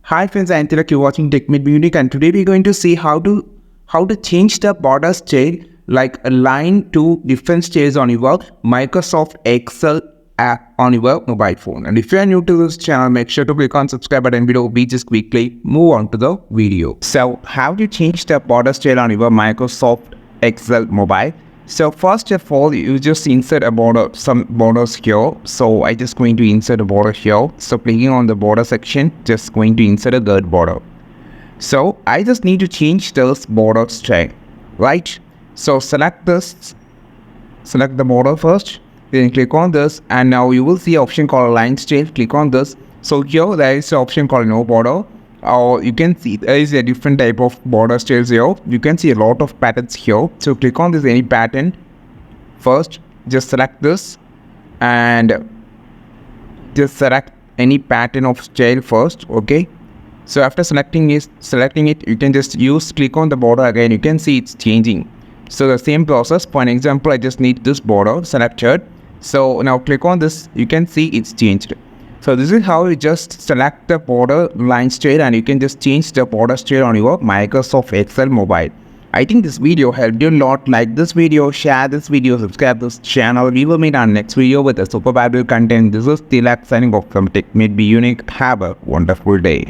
Hi friends, I'm Tilak. You're watching TechMate Unique, and today we're going to see how to change the border style, like align to different styles on your Microsoft Excel app on your mobile phone. And if you are new to this channel, make sure to click on subscribe button below. We just quickly move on to the video. So how do you change the border style on your Microsoft Excel mobile? So first of all, you just insert a border, some borders here. So I just going to insert a border here. So clicking on the border section, just going to insert a third border. So I just need to change this border style, right? So select this, select the border first, then click on this, and now you will see an option called line style. Click on this. So here there is an option called no border. Or you can see there is a different type of border styles here. You can see a lot of patterns here. So click on this any pattern. First, just select this and just select any pattern of style first. Okay. So after selecting it, you can just click on the border again. You can see it's changing. So the same process. For an example, I just need this border selected. So now click on this. You can see it's changed. So this is how you just select the border line style, and you can just change the border style on your Microsoft Excel mobile. I think this video helped you a lot. Like this video, share this video, subscribe this channel. We will meet on next video with a super valuable content. This is Tilak signing off from TechMate Unique. Have a wonderful day.